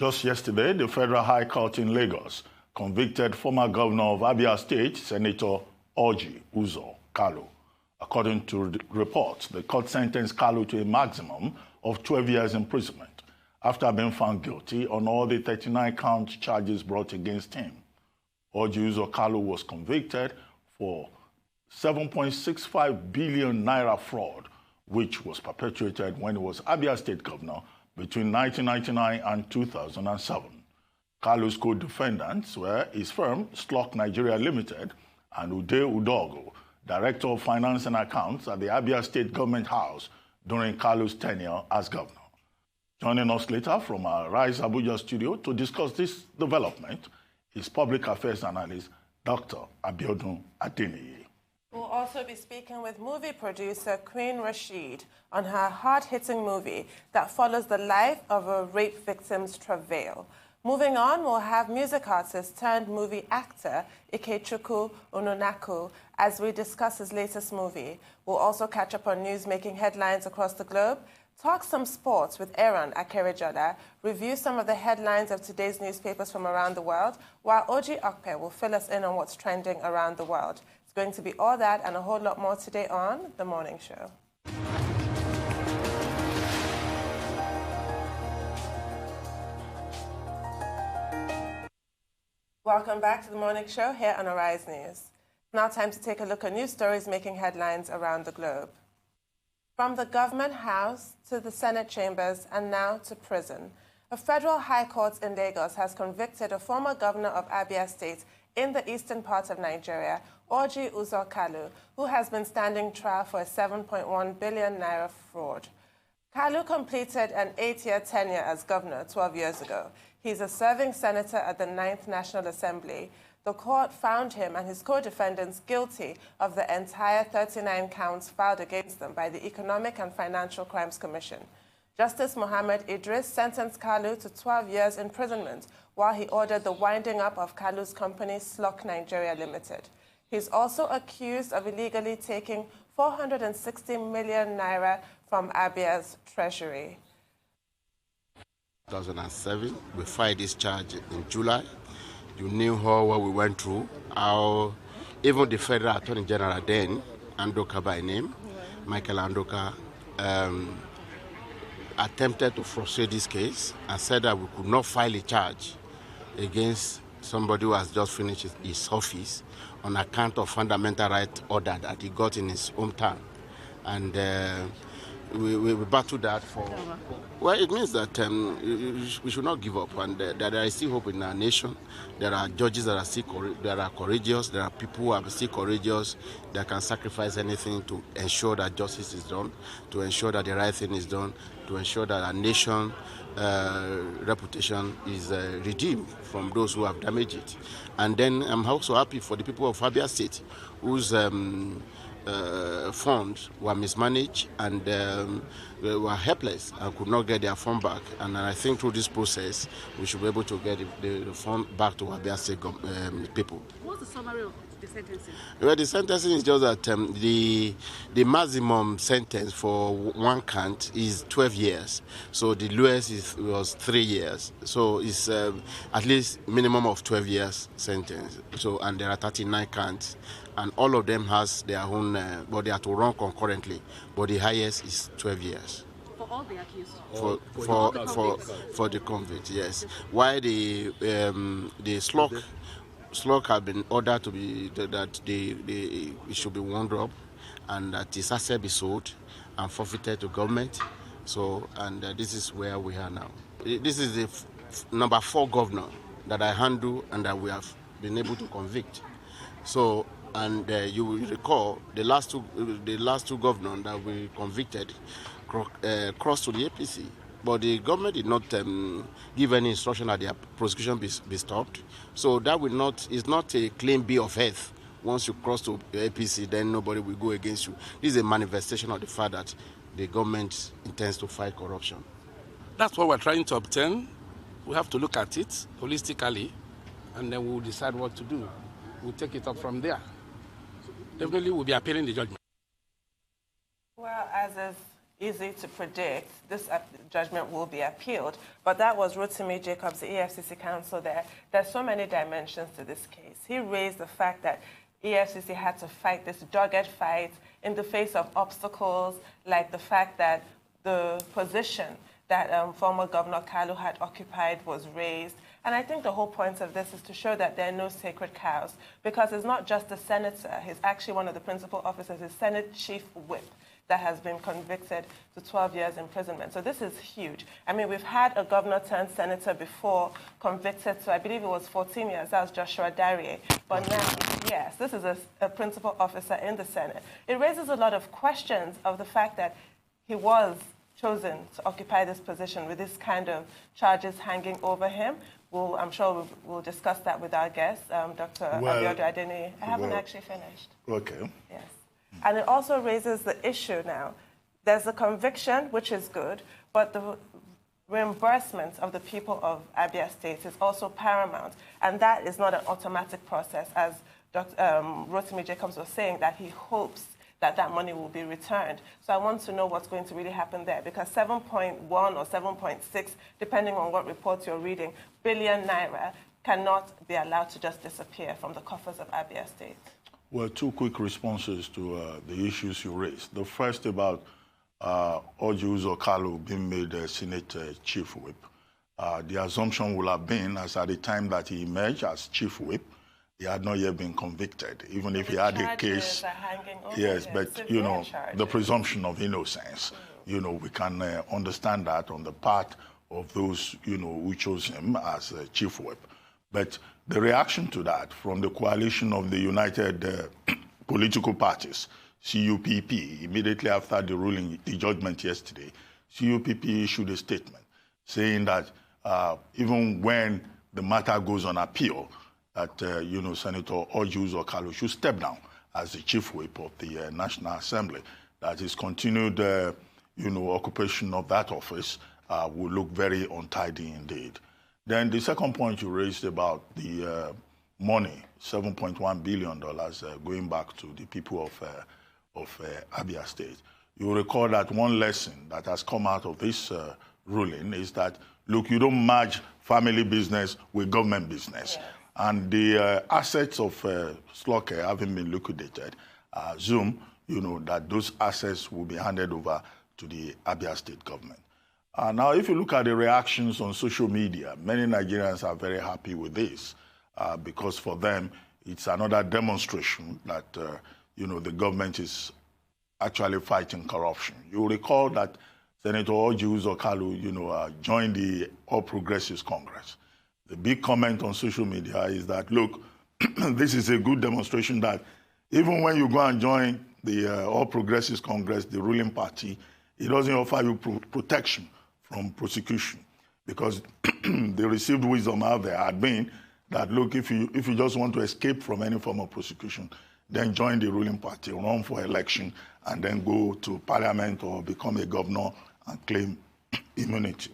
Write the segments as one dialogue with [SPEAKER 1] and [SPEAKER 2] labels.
[SPEAKER 1] Just yesterday, the Federal High Court in Lagos convicted former governor of Abia State, Senator Orji Uzor Kalu. According to reports, the court sentenced Kalu to a maximum of 12 years imprisonment after being found guilty on all the 39-count charges brought against him. Orji Uzor Kalu was convicted for 7.65 billion naira fraud, which was perpetrated when he was Abia State governor between 1999 and 2007. Kalu's co-defendants were his firm, Slok Nigeria Limited, and Ude Udogo, Director of Finance and Accounts at the Abia State Government House during Kalu's tenure as governor. Joining us later from our Rise Abuja studio to discuss this development is public affairs analyst Dr. Abiodun Adeniyi.
[SPEAKER 2] We'll also be speaking with movie producer Queen Rashid on her hard-hitting movie that follows the life of a rape victim's travail. Moving on, we'll have music artist turned movie actor Ikechukwu Onunaku as we discuss his latest movie. We'll also catch up on news making headlines across the globe, talk some sports with Aaron Akerejola, review some of the headlines of today's newspapers from around the world, while Oji Okpe will fill us in on what's trending around the world. It's going to be all that and a whole lot more today on The Morning Show. Welcome back to The Morning Show here on Arise News. Now time to take a look at news stories making headlines around the globe. From the government house to the Senate chambers and now to prison, a federal high court in Lagos has convicted a former governor of Abia State in the eastern part of Nigeria, Orji Uzor Kalu, who has been standing trial for a 7.1 billion naira fraud. Kalu completed an 8-year tenure as governor 12 years ago. He's a serving senator at the 9th National Assembly. The court found him and his co-defendants guilty of the entire 39 counts filed against them by the Economic and Financial Crimes Commission. Justice Mohammed Idris sentenced Kalu to 12 years imprisonment while he ordered the winding up of Kalu's company, Slok Nigeria Limited. He's also accused of illegally taking 460 million naira from Abia's treasury.
[SPEAKER 3] 2007, we filed this charge in July. You knew how what we went through, how even the Federal Attorney General then, Andoka by name, Michael Andoka, attempted to frustrate this case and said that we could not file a charge against somebody who has just finished his office on account of fundamental right order that he got in his hometown. And we battled that for, well, it means that we should not give up, and that there is still hope in our nation. There are judges that are still courageous. There are people who are still courageous that can sacrifice anything to ensure that justice is done, to ensure that the right thing is done, to ensure that our nation reputation is redeemed from those who have damaged it. And then I'm also happy for the people of Abia State whose funds were mismanaged and they were helpless and could not get their fund back. And I think through this process, we should be able to get the fund back to Abia State people.
[SPEAKER 4] What's the summary of the sentencing?
[SPEAKER 3] Well, the sentencing is just that the maximum sentence for one count is 12 years. So the lowest was 3 years. So it's at least minimum of 12 years sentence. So, and there are 39 counts. And all of them has their own, but they are to run concurrently. But the highest is 12 years.
[SPEAKER 4] For all the accused?
[SPEAKER 3] For the convict, yes. Why the Slok have been ordered to be, that it should be wound up and that its asset be sold and forfeited to government. So, and this is where we are now. This is the number 4 governor that I handle and that we have been able to convict. So, and you will recall the last two governors that we convicted crossed to the APC, but the government did not give any instruction that their prosecution be stopped. So that is not a claim B of health. Once you cross to the APC, then nobody will go against you. This is a manifestation of the fact that the government intends to fight corruption.
[SPEAKER 5] That's what we're trying to obtain. We have to look at it holistically, and then we'll decide what to do. We'll take it up from there. Definitely we'll be appealing the judgment.
[SPEAKER 2] Well, as is easy to predict this judgment will be appealed. But that was Rotimi Jacobs, the EFCC counsel there. There's so many dimensions to this case. He raised the fact that EFCC had to fight this dogged fight in the face of obstacles, like the fact that the position that former Governor Kalu had occupied was raised. And I think the whole point of this is to show that there are no sacred cows, because it's not just the senator. He's actually one of the principal officers, his Senate Chief Whip, that has been convicted to 12 years imprisonment. So this is huge. I mean, we've had a governor turned senator before convicted to, I believe it was 14 years. That was Joshua Darie. But now, yes, this is a principal officer in the Senate. It raises a lot of questions of the fact that he was chosen to occupy this position with this kind of charges hanging over him. I'm sure we'll discuss that with our guest, Dr. Abiodun Adeniyi. I haven't actually finished.
[SPEAKER 1] Okay.
[SPEAKER 2] Yes. And it also raises the issue now. There's a conviction, which is good, but the reimbursement of the people of Abia State is also paramount. And that is not an automatic process, as Dr. Rotimi Jacobs was saying, that he hopes that that money will be returned. So I want to know what's going to really happen there, because 7.1 or 7.6, depending on what reports you're reading, billion naira cannot be allowed to just disappear from the coffers of Abia State.
[SPEAKER 1] Well, two quick responses to the issues you raised. The first about Orji Uzor Kalu being made Senate Chief Whip. The assumption will have been, as at the time that he emerged as Chief Whip, he had not yet been convicted, even if he had a case. Yes, but, you know, the presumption of innocence, you know, we can understand that on the part of those, you know, who chose him as Chief Whip. But the reaction to that from the coalition of the United Political Parties, CUPP, immediately after the ruling, the judgment yesterday, CUPP issued a statement saying that even when the matter goes on appeal, that, you know, Senator Orji Uzor Kalu should step down as the Chief Whip of the National Assembly, that his continued, you know, occupation of that office will look very untidy indeed. Then the second point you raised about the money, $7.1 billion going back to the people of Abia State. You recall that one lesson that has come out of this ruling is that, look, you don't merge family business with government business. Yes. And the assets of Sloke having been liquidated, assume, you know, that those assets will be handed over to the Abia State government. Now, if you look at the reactions on social media, many Nigerians are very happy with this because for them, it's another demonstration that, you know, the government is actually fighting corruption. You recall that Senator Orji Uzor Kalu, you know, joined the All Progressives Congress. The big comment on social media is that, look, this is a good demonstration that even when you go and join the All Progressives Congress, the ruling party, it doesn't offer you protection from prosecution, because the received wisdom out there had been that, look, if you just want to escape from any form of prosecution, then join the ruling party, run for election, and then go to parliament or become a governor and claim immunity.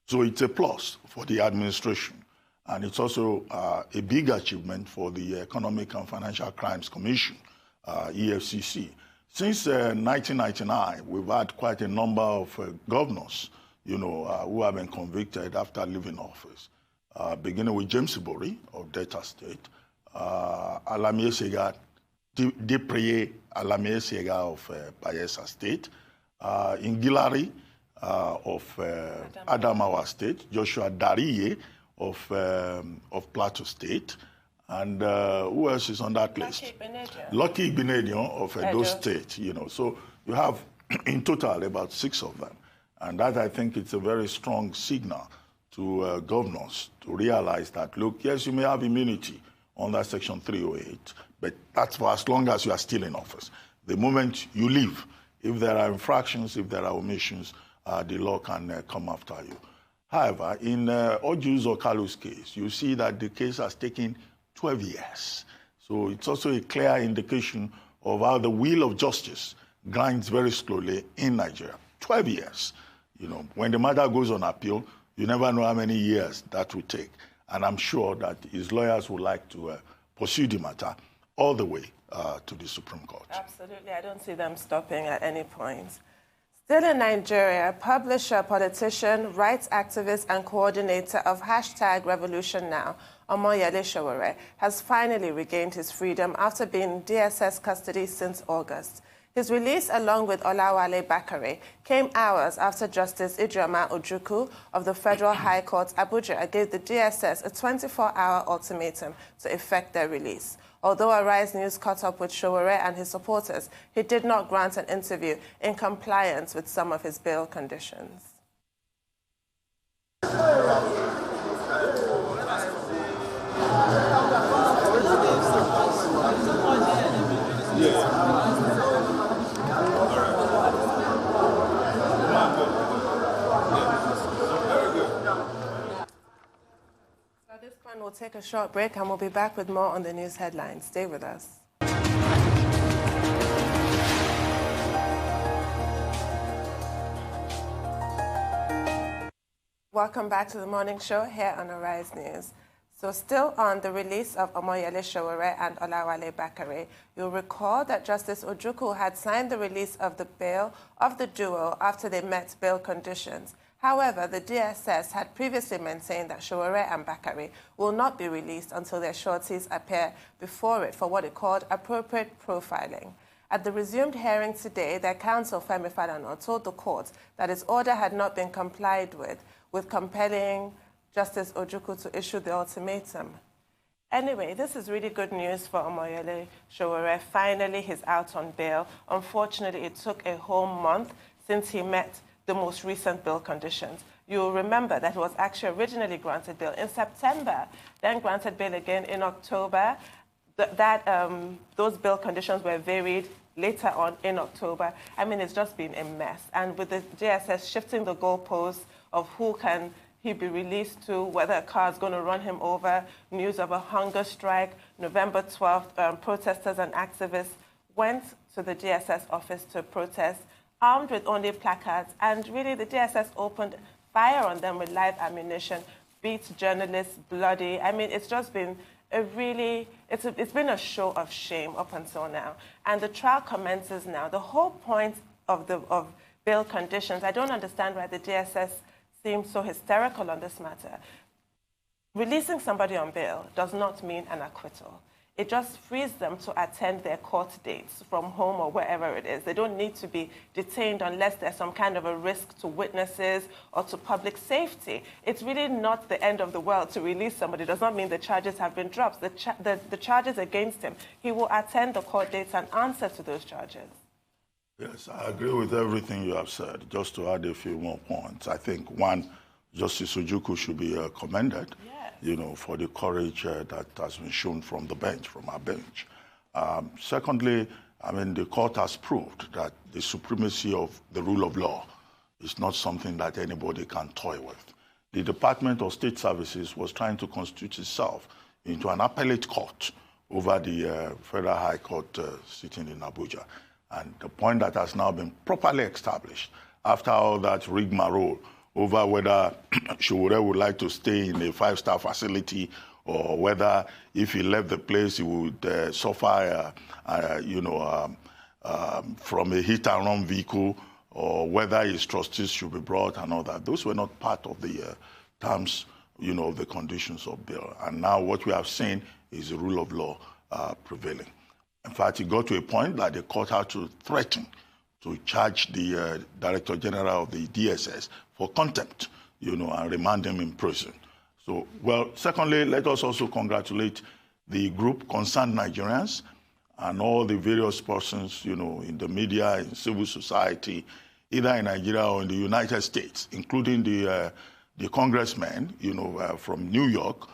[SPEAKER 1] So it's a plus for the administration. And it's also a big achievement for the Economic and Financial Crimes Commission, EFCC. Since 1999, we've had quite a number of governors, you know, who have been convicted after leaving office, beginning with James Ibori of Delta State, Alamie Sega, Depriye Alamie Sega of Bayelsa State, Ingilari of Adamawa State, Joshua Darie of Plateau State, and who else is on that list? Lucky Benedion of Edo State, you know. So you have in total about 6 of them. And that, I think, it's a very strong signal to governors to realize that, look, yes, you may have immunity under Section 308, but that's for as long as you are still in office. The moment you leave, if there are infractions, if there are omissions, the law can come after you. However, in Orji Uzor Kalu's case, you see that the case has taken 12 years. So it's also a clear indication of how the wheel of justice grinds very slowly in Nigeria. 12 years. You know, when the matter goes on appeal, you never know how many years that will take. And I'm sure that his lawyers would like to pursue the matter all the way to the Supreme Court.
[SPEAKER 2] Absolutely. I don't see them stopping at any point. Still in Nigeria, publisher, politician, rights activist, and coordinator of #RevolutionNow, Omoyele Sowore, has finally regained his freedom after being in DSS custody since August. His release, along with Olawale Bakare, came hours after Justice Ijeoma Ojukwu of the Federal High Court, Abuja, gave the DSS a 24-hour ultimatum to effect their release. Although Arise News caught up with Sowore and his supporters, he did not grant an interview in compliance with some of his bail conditions. At this point, we'll take a short break and we'll be back with more on the news headlines. Stay with us. Welcome back to the morning show here on Arise News. So still on the release of Omoyele Sowore and Olawale Bakare, you'll recall that Justice Ojukwu had signed the release of the bail of the duo after they met bail conditions. However, the DSS had previously maintained that Sowore and Bakare will not be released until their sureties appear before it for what it called appropriate profiling. At the resumed hearing today, their counsel, Femi Falana, told the court that his order had not been complied with compelling Justice Ojukwu to issue the ultimatum. Anyway, this is really good news for Omoyele Sowore. Finally, he's out on bail. Unfortunately, it took a whole month since he met the most recent bail conditions. You'll remember that he was actually originally granted bail in September, then granted bail again in October. Those bail conditions were varied later on in October. I mean, it's just been a mess. And with the DSS shifting the goalposts of who can he be released to, whether a car is going to run him over, news of a hunger strike, November 12th, protesters and activists went to the DSS office to protest, armed with only placards, and really the DSS opened fire on them with live ammunition, beat journalists bloody. I mean, it's just been it's been a show of shame up until now. And the trial commences now. The whole point of bail conditions, I don't understand why the DSS seems so hysterical on this matter. Releasing somebody on bail does not mean an acquittal. It just frees them to attend their court dates from home or wherever it is. They don't need to be detained unless there's some kind of a risk to witnesses or to public safety. It's really not the end of the world to release somebody. It does not mean the charges have been dropped. The charges against him, he will attend the court dates and answer to those charges.
[SPEAKER 1] Yes, I agree with everything you have said. Just to add a few more points, I think, one, Justice Ojukwu should be commended, yes, for the courage that has been shown from the bench, from our bench. Secondly, I mean, the court has proved that the supremacy of the rule of law is not something that anybody can toy with. The Department of State Services was trying to constitute itself into an appellate court over the Federal High Court sitting in Abuja. And the point that has now been properly established after all that rigmarole over whether Sowore would like to stay in a five-star facility or whether if he left the place he would suffer, from a hit-and-run vehicle, or whether his trustees should be brought and all that. Those were not part of the terms, of the conditions of bail. And now what we have seen is the rule of law prevailing. In fact, it got to a point that the court had to threaten to charge the Director General of the DSS for contempt, and remand him in prison. So, well, secondly, let us also congratulate the group Concerned Nigerians and all the various persons, in the media, in civil society, either in Nigeria or in the United States, including the congressmen, from New York,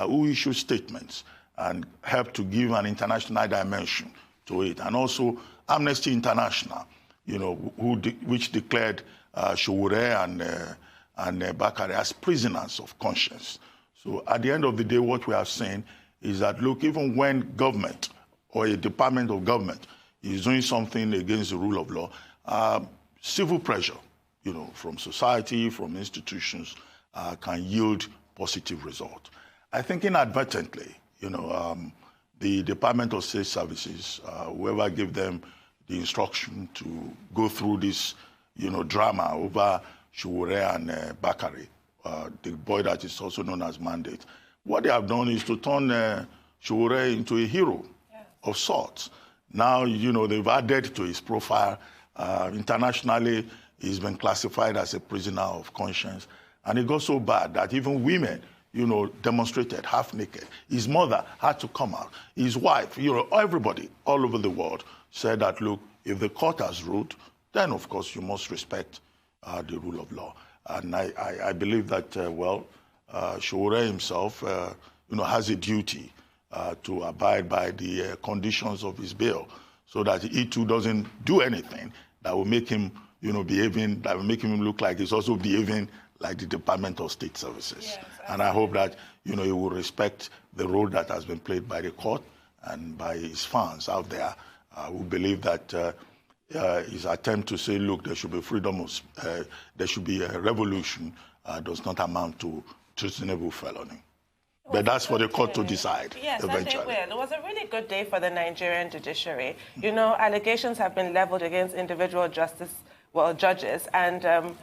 [SPEAKER 1] who issued statements and helped to give an international dimension to it. And also Amnesty International, which declared Sowore and Bakare as prisoners of conscience. So at the end of the day, what we have seen is that, look, even when government or a department of government is doing something against the rule of law, civil pressure, from society, from institutions, can yield positive results. I think inadvertently, the Department of State Services, whoever gave them the instruction to go through this, drama over Shuwore and Bakari, the boy that is also known as Mandate. What they have done is to turn Shuwore into a hero of sorts. Now, they've added to his profile. Internationally, he's been classified as a prisoner of conscience. And it got so bad that even women, demonstrated half naked. His mother had to come out. His wife, everybody all over the world said that, look, if the court has ruled, then of course you must respect the rule of law. And I believe that, Shuwore himself, has a duty to abide by the conditions of his bail so that he too doesn't do anything that will make him, that will make him look like he's also behaving like the Department of State Services. Yes, and I hope that, he will respect the role that has been played by the court and by his fans out there who believe that his attempt to say, look, there should be freedom of, there should be a revolution does not amount to treasonable felony. But that's for the court to decide eventually.
[SPEAKER 2] I think it was a really good day for the Nigerian judiciary. Allegations have been leveled against individual judges, and I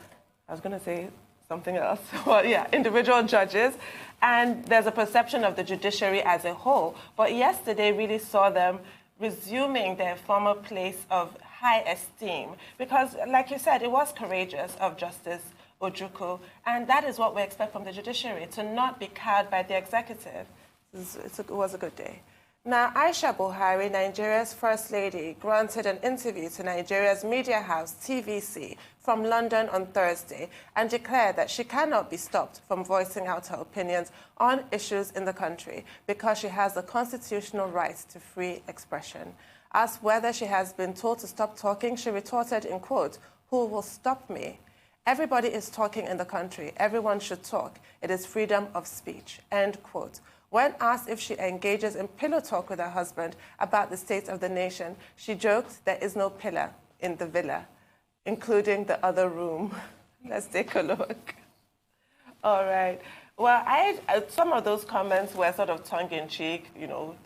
[SPEAKER 2] was going to say something else. Well, individual judges. And there's a perception of the judiciary as a whole. But yesterday really saw them resuming their former place of high esteem. Because, like you said, it was courageous of Justice Ojukwu. And that is what we expect from the judiciary, to not be cowed by the executive. It was a good day. Now, Aisha Buhari, Nigeria's First Lady, granted an interview to Nigeria's media house, TVC, from London on Thursday and declared that she cannot be stopped from voicing out her opinions on issues in the country because she has the constitutional right to free expression. Asked whether she has been told to stop talking, she retorted in quote, "Who will stop me? Everybody is talking in the country. Everyone should talk. It is freedom of speech," end quote. When asked if she engages in pillow talk with her husband about the state of the nation, she joked there is no pillar in the villa, including the other room. Let's take a look. All right. Well, some of those comments were sort of tongue-in-cheek,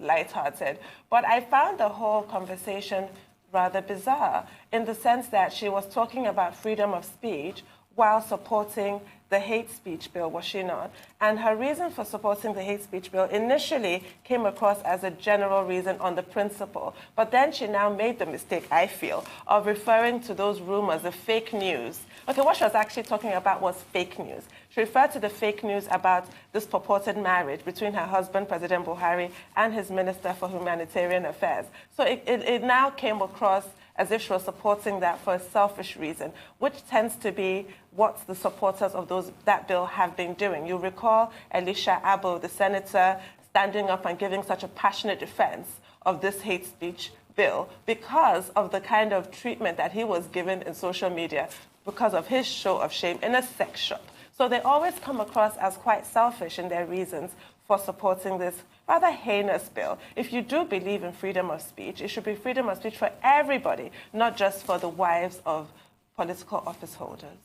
[SPEAKER 2] lighthearted, but I found the whole conversation rather bizarre in the sense that she was talking about freedom of speech while supporting the hate speech bill, was she not? And her reason for supporting the hate speech bill initially came across as a general reason on the principle. But then she now made the mistake, I feel, of referring to those rumors, the fake news. Okay, what she was actually talking about was fake news. She referred to the fake news about this purported marriage between her husband, President Buhari, and his Minister for Humanitarian Affairs. So it now came across as if she was supporting that for a selfish reason, which tends to be what the supporters of that bill have been doing. You recall Elisha Abbo, the senator, standing up and giving such a passionate defense of this hate speech bill because of the kind of treatment that he was given in social media because of his show of shame in a sex shop. So they always come across as quite selfish in their reasons for supporting this rather heinous bill. If you do believe in freedom of speech, it should be freedom of speech for everybody, not just for the wives of political office holders.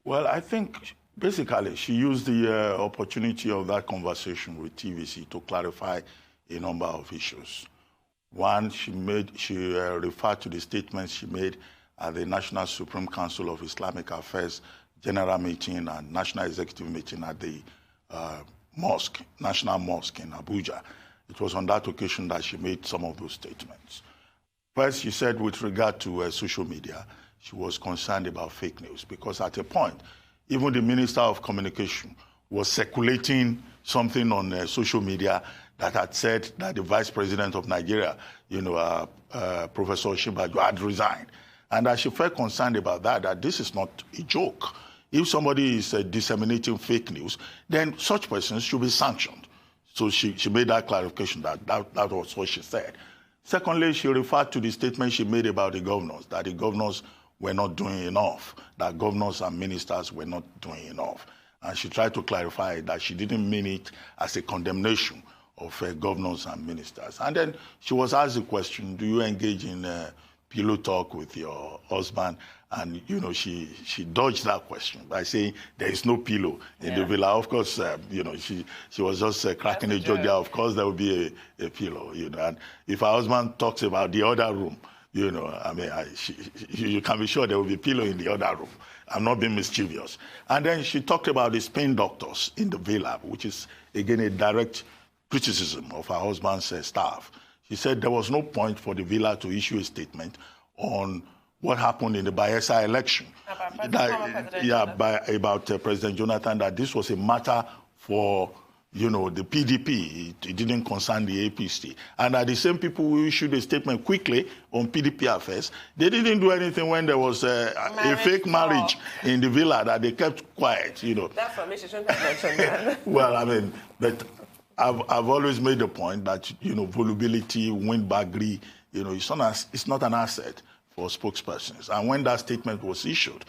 [SPEAKER 1] Well, I think basically she used the opportunity of that conversation with TVC to clarify a number of issues. One, she referred to the statements she made at the National Supreme Council of Islamic Affairs General Meeting and National Executive Meeting at the National Mosque in Abuja. It was on that occasion that she made some of those statements. First, she said with regard to social media, she was concerned about fake news because at a point, even the Minister of Communication was circulating something on social media that had said that the Vice President of Nigeria, Professor Osinbajo, had resigned. And that she felt concerned about that this is not a joke. If somebody is disseminating fake news, then such persons should be sanctioned. So she made that clarification that was what she said. Secondly, she referred to the statement she made about the governors, that the governors were not doing enough, that governors and ministers were not doing enough. And she tried to clarify that she didn't mean it as a condemnation of governors and ministers. And then she was asked the question, do you engage in pillow talk with your husband? And, she dodged that question by saying there is no pillow in the villa. Of course, she was just cracking a joke there. Of course, there will be a pillow, And if her husband talks about the other room, You know, I mean, you can be sure there will be pillow in the other room. I'm not being mischievous. And then she talked about the Spain doctors in the villa, which is, again, a direct criticism of her husband's staff. She said there was no point for the villa to issue a statement on what happened in the Bayelsa election. About President Jonathan, that this was a matter for, you know, the PDP. It didn't concern the APC. And that the same people who issued a statement quickly on PDP affairs, they didn't do anything when there was a fake marriage in the villa, that they kept quiet, you know.
[SPEAKER 2] That's for me, she shouldn't have mentioned that.
[SPEAKER 1] Well, I mean, but I've always made the point that, you know, volubility, windbaggery, you know, it's not an asset for spokespersons. And when that statement was issued,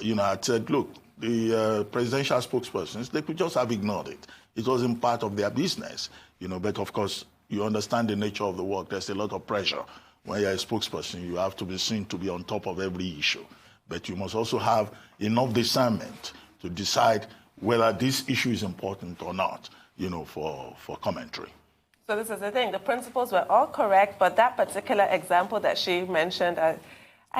[SPEAKER 1] you know, I said, look, the presidential spokespersons, they could just have ignored it. It wasn't part of their business, you know, but of course, you understand the nature of the work. There's a lot of pressure. When you're a spokesperson, you have to be seen to be on top of every issue. But you must also have enough discernment to decide whether this issue is important or not, you know, for commentary.
[SPEAKER 2] So this is the thing. The principles were all correct, but that particular example that she mentioned, I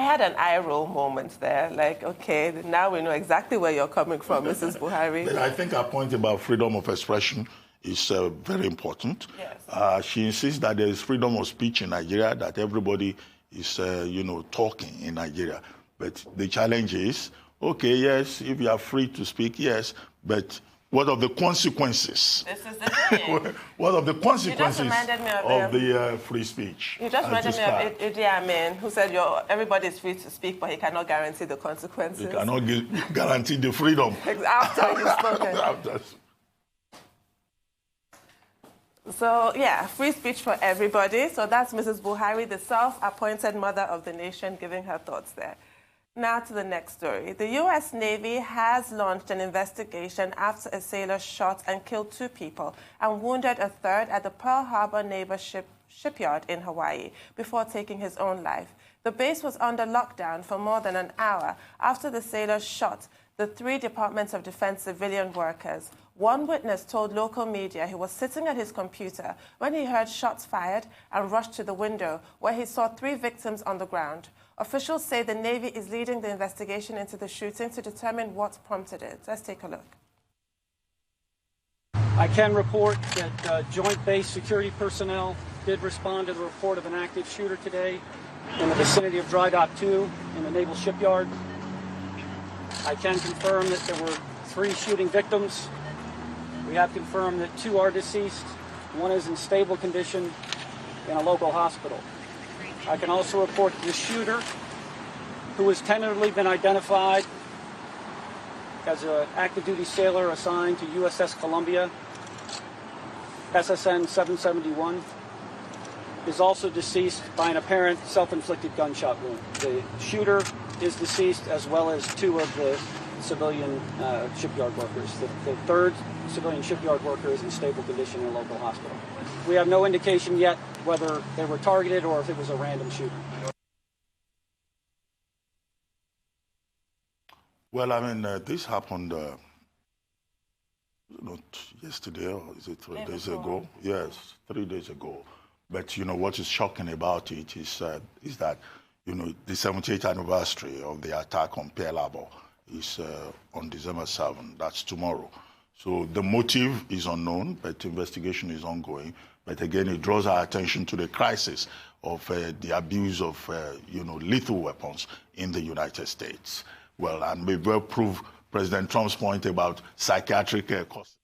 [SPEAKER 2] had an eye roll moment there. Like, okay, now we know exactly where you're coming from, Mrs. Buhari.
[SPEAKER 1] But I think her point about freedom of expression is very important.
[SPEAKER 2] Yes.
[SPEAKER 1] She insists that there is freedom of speech in Nigeria, that everybody is, you know, talking in Nigeria. But the challenge is, okay, yes, if you are free to speak, yes, but what of the consequences?
[SPEAKER 2] This is the thing.
[SPEAKER 1] What of the consequences
[SPEAKER 2] of
[SPEAKER 1] the free speech?
[SPEAKER 2] You just reminded me of Idi Amin, who said everybody is free to speak, but he cannot guarantee the consequences.
[SPEAKER 1] He cannot guarantee the freedom.
[SPEAKER 2] After you've spoken. So, yeah, free speech for everybody. So that's Mrs. Buhari, the self-appointed mother of the nation, giving her thoughts there. Now to the next story. The U.S. Navy has launched an investigation after a sailor shot and killed 2 people and wounded a third at the Pearl Harbor Naval Shipyard in Hawaii before taking his own life. The base was under lockdown for more than an hour after the sailor shot the 3 Department of Defense civilian workers. One witness told local media he was sitting at his computer when he heard shots fired and rushed to the window, where he saw 3 victims on the ground. Officials say the Navy is leading the investigation into the shooting to determine what prompted it. Let's take a look.
[SPEAKER 6] I can report that Joint Base security personnel did respond to the report of an active shooter today in the vicinity of Dry Dock 2 in the Naval Shipyard. I can confirm that there were 3 shooting victims. We have confirmed that 2 are deceased. 1 is in stable condition in a local hospital. I can also report the shooter, who has tentatively been identified as an active duty sailor assigned to USS Columbia, SSN 771, is also deceased by an apparent self-inflicted gunshot wound. The shooter is deceased, as well as 2 of the civilian shipyard workers. The third civilian shipyard worker is in stable condition in a local hospital. We have no indication yet whether they were targeted or if it was a random shooting.
[SPEAKER 1] Well, I mean, this happened not yesterday, or is it 3 days ago? Yes, 3 days ago. But, you know, what is shocking about it is that, you know, the 78th anniversary of the attack on Pearl Harbor is on December 7. That's tomorrow. So the motive is unknown, but the investigation is ongoing. But again, it draws our attention to the crisis of the abuse of, you know, lethal weapons in the United States. Well, and we will prove President Trump's point about psychiatric costs.